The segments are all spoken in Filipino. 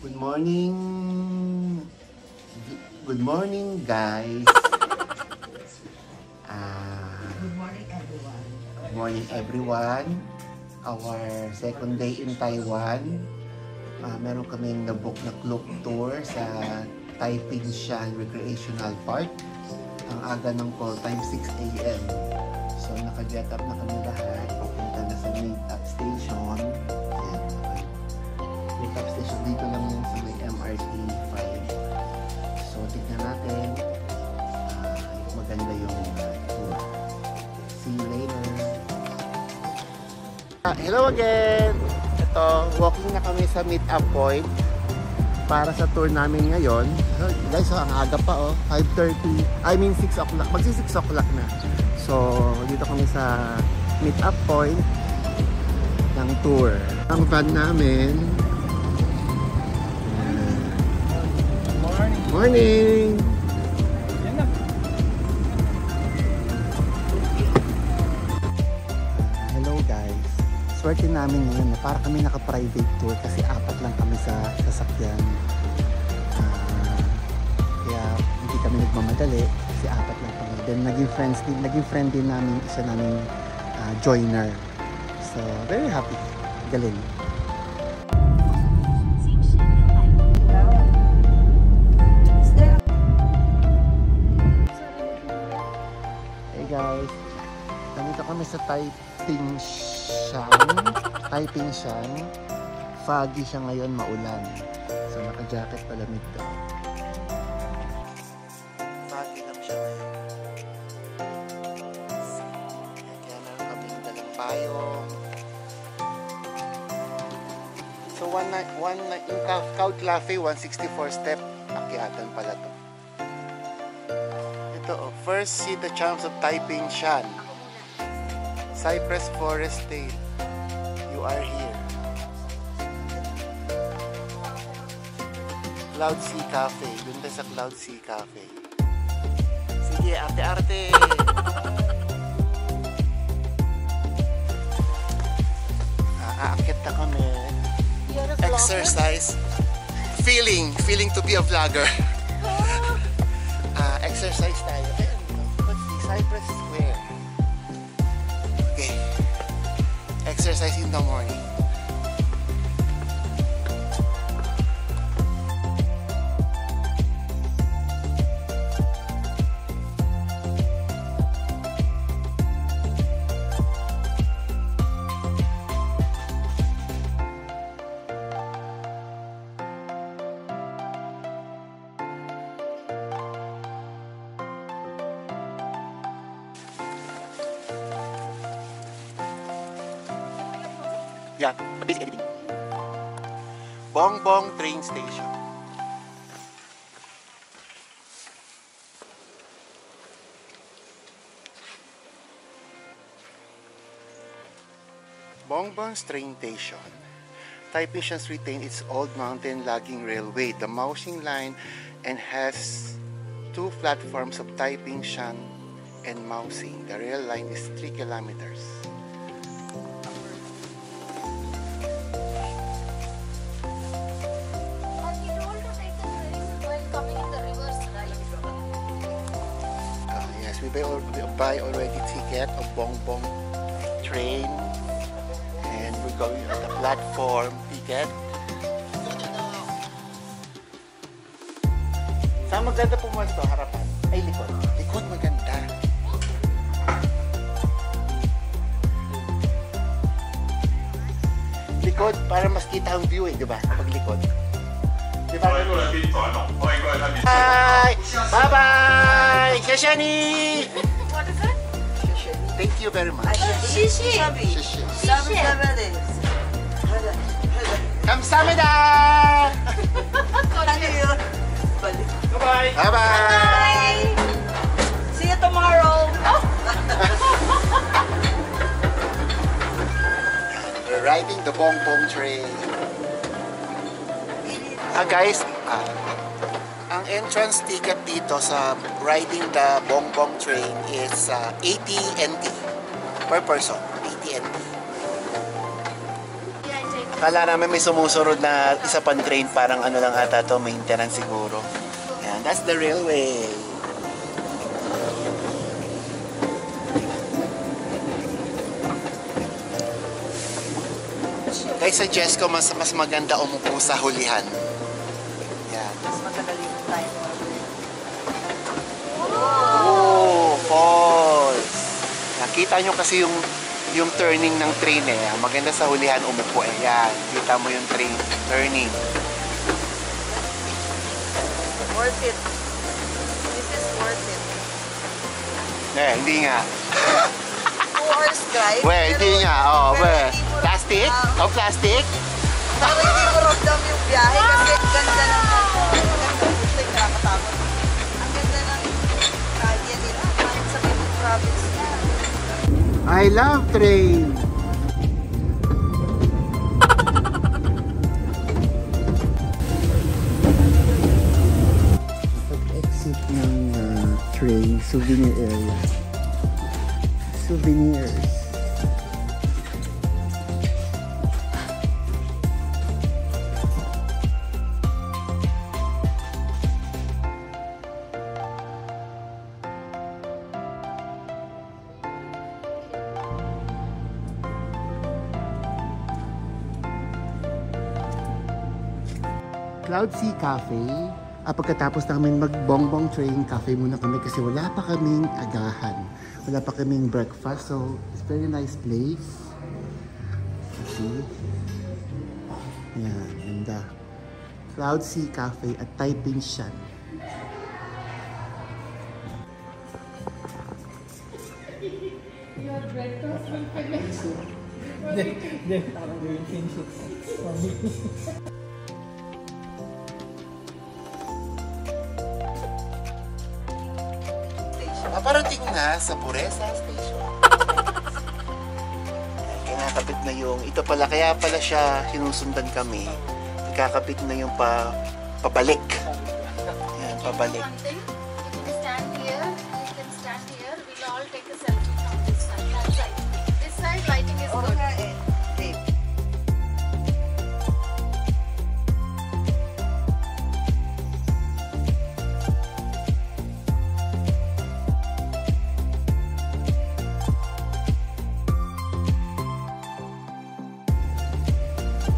Good morning. Good morning, guys. Good morning, everyone. Good morning, everyone. Our second day in Taiwan. Meron kaming nabook na club tour sa Taiping Shan Recreational Park. Ang aga ng call time 6 a.m. So naka-get up na kami lahat. Pupunta na sa meet-up station. Ayan. Meet-up station dito lang yan sa may MRT 5. So tignan natin. Maganda yung tour. See you later. Hello again! Ito, walking na kami sa meet-up point para sa tour namin ngayon. Guys, ang aga pa 5:30. I mean 6 o'clock. Magsi 6 o'clock na. So, dito kami sa meet-up point ng tour. Ang van namin. Morning! Morning! Hello guys. Swerte namin ngayon na para kami naka-private tour kasi 4 lang kami sa sasakyan. Kaya hindi kami nagmamadali kasi 4 lang kami. Then naging friend din namin isa naming joiner. So very happy. Galing. Hey guys. Nandito kami sa Taiping Shan. Foggy siya ngayon, maulan. So naka-jacket palamig to. Foggy lang siya ngayon. Kaya meron kaming dalang payong. So yung Count Cafe 164 step akyatan pala to. Ito first see the charms of Taiping Shan. Cypress Forest State. You are here. Cloud Sea Cafe. Doon tayo sa Cloud Sea Cafe. Sige, arte-arte! Aakit na kami. Exercise. Feeling to be a vlogger. Exercise tayo. What's the Cypress Square? Okay. Exercise in the morning. Yeah, basic editing. Bongbong train station. Bongbong's train station. Taiping Shan retained its old mountain logging railway, the Maoxing line, and has 2 platforms of Taiping Shan and Maoxing. The rail line is 3 kilometers. We buy already ticket of Bongbong train and we're going at the platform ticket. Saan maganda pumunta? Harapan? Ay, likod. Likod maganda. Likod para mas kita ang view di ba? Pag likod. Diba? Bye! Bye-bye! 谢谢你! What is it? Thank you very much. 谢谢。 감사합니다! Bye-bye. Bye-bye! See you tomorrow. We're riding the Bongbong train. Guys, ang entrance ticket dito sa riding the Bongbong train is 80 NT per person. 80 NT. Yeah, I take Kala namin may sumusunod na isa pang train, parang ano lang ata to, maintenance siguro. Yan, that's the railway. Guys, suggest ko mas maganda umupo sa hulihan. Yan. Mas matagal yung time. Oh, falls. Nakita nyo kasi yung turning ng train eh. Ang maganda sa hulihan umupo eh. Yan. Kita mo yung train turning. Worth it. This is worth it. Eh, hindi nga. 2 hours drive. Well, hindi nga. Oh, pero well. hindi mo Plastic? ramdam- Oh, plastic? Pero hindi mo ramdam yung biyahe kasi ganda ng nakakatakot. Ang ganda ng kalye nila. Kahit sa may province na. I love train. Pag-exit ng train, souvenir area. Souvenirs. Cloud Sea Cafe. Pagkatapos namin mag-bongbong train cafe muna kami kasi wala pa kaming agahan. Wala pa kaming breakfast. So, it's very nice place. See? Yan, ganda. Cloud Sea Cafe at Taiping Shan. Your breakfast will finish. Then, parang gawin finish it for me. Parating na sa Puresa Station. Kinakapit na yung, ito pala, kaya pala siya sinusundan kami. Nagkakapit na yung pabalik. Yan, pabalik. Something. You can stand here. You can stand here. We'll all take a selfie from this side. That side. This side lighting is Oo good. nga eh. Babe.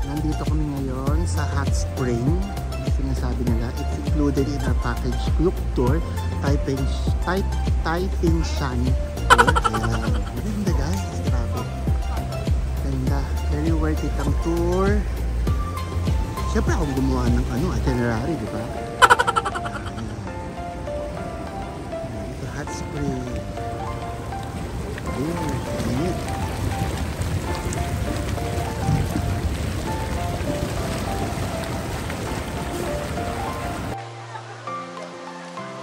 Nandito kami ngayon sa Hot Spring. Yung sinasabi nila, it's included in our package group tour, Taiping Shan tour. Ayan. Ganda guys, grabe. Ganda. Very worth it ang tour. Siyempre akong gumawa ng itinerary, di ba? Ayan. Ito, Hot Spring. Ayun, init.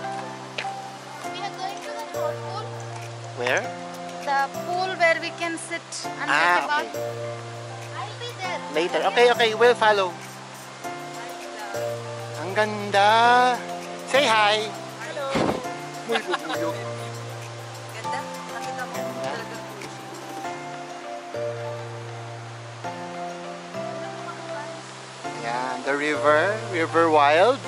We are going to the pool. Where? The pool where we can sit and take a bath. Okay. I'll be there. Later. Okay, we'll follow. Ang ganda. Say hi. Hello. Muy bubulog. Ganda. Nakita mo. Ganda. Talagang Yan, the river wild.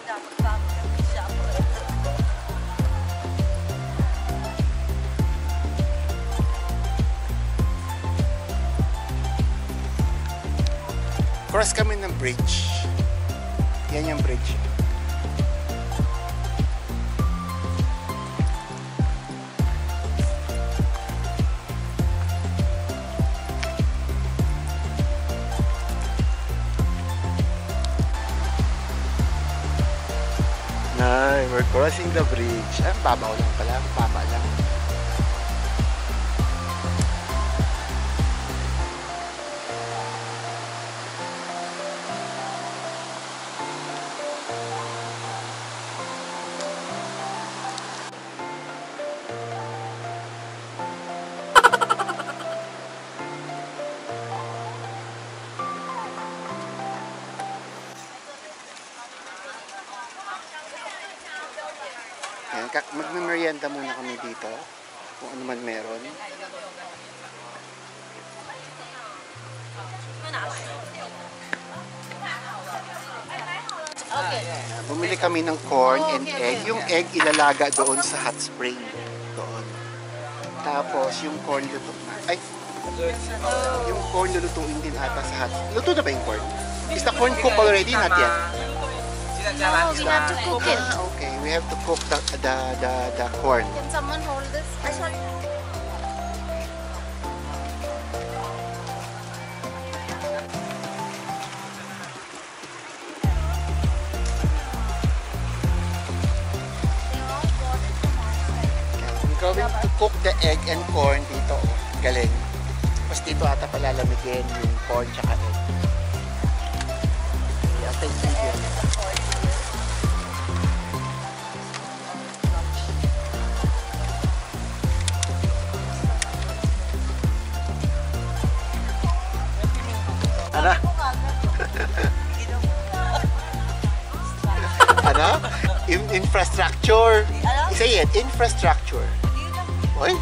dapat kami siya. Cross kami ng bridge. Yan yung bridge. Ay, we're crossing the bridge. Babaw lang pala. Baba lang. Ayan, magme-merienda muna kami dito. Kung ano man meron. Okay. Bumili kami ng corn and egg. Yung egg ilalaga doon sa hot spring. Doon. Tapos yung corn luto na. Ay! Yung corn lulutuin din ata sa hot. Luto na ba yung corn? Is the corn cooked already? Not yet. No, we have to cook it. Okay, we have to cook the corn. Can someone hold this? We're going to cook the egg and corn dito. Galing. Tapos dito ata palalamigin yung corn tsaka egg. Ata yung video. Ano? Ano? Infrastructure. Say it, infrastructure. Oy?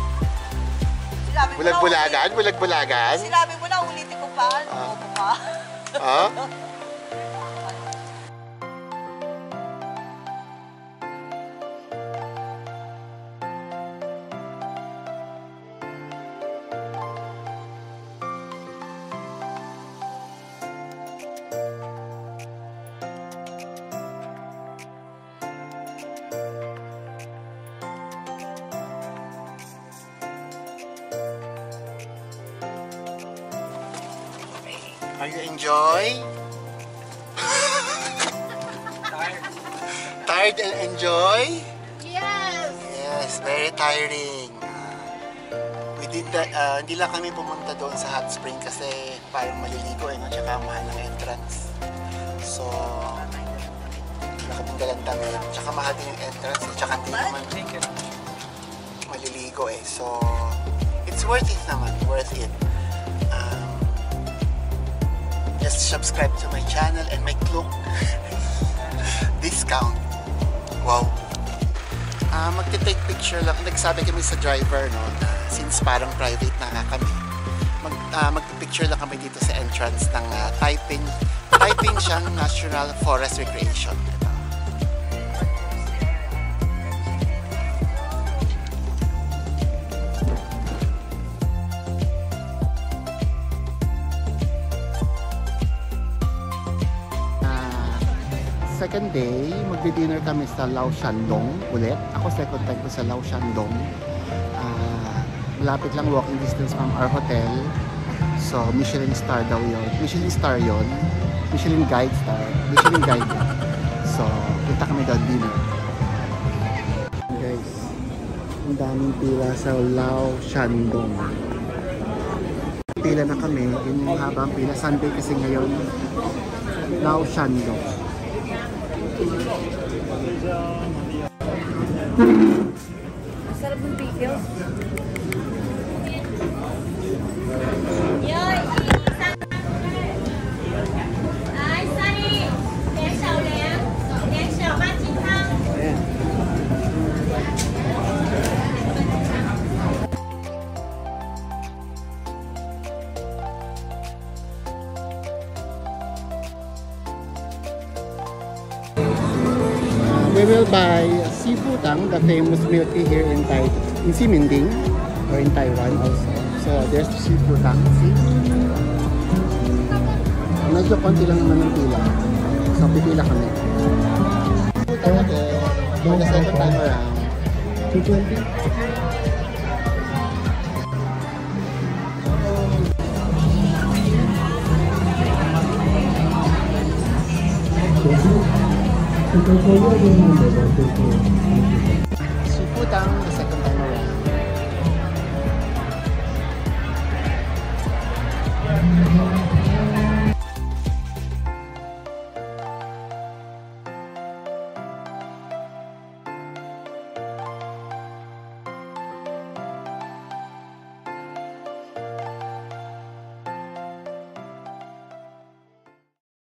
Bulag-bulagan? Bulag-bulagan? Sinabi mo na, ulitin ko pa. Bobo ka. Ah? Are you enjoy? Tired and enjoy? Yes. Yes, very tiring. We did that, hindi lang kami pumunta doon sa hot spring kasi parang maliligo no? Tsaka mahal ng entrance. So, wala kaming dalang damit. Tsaka mahal din yung entrance. Tsaka hindi naman maliligo eh. So, it's worth it naman. Worth it. Just subscribe to my channel and make look discount. Wow. Magte-take picture lang. Nagsabi kami sa driver, no, since parang private na nga kami. Magte-picture lang kami dito sa entrance ng Taiping Shan National Forest Recreation. Second day, magdi-dinner kami sa Lao Shandong ulit. Ako second time ko sa Lao Shandong. Malapit lang, walking distance from our hotel. So, Michelin star daw yun. Michelin star yun. Michelin guide star. Michelin guide yun. So, punta kami daw dinner. Guys, ang daming pila sa Lao Shandong. Pila na kami. Yung habang pila. Sunday kasi ngayon. Lao Shandong. Sarap ng pickles. We will buy sifutang, the famous milk tea here in Ximending or in Taiwan also. So there's sifutang. See? Medyo konti lang naman ng pila. So pipila kami. Sifutang again. For the second time around. 220. Sifutang, the second time.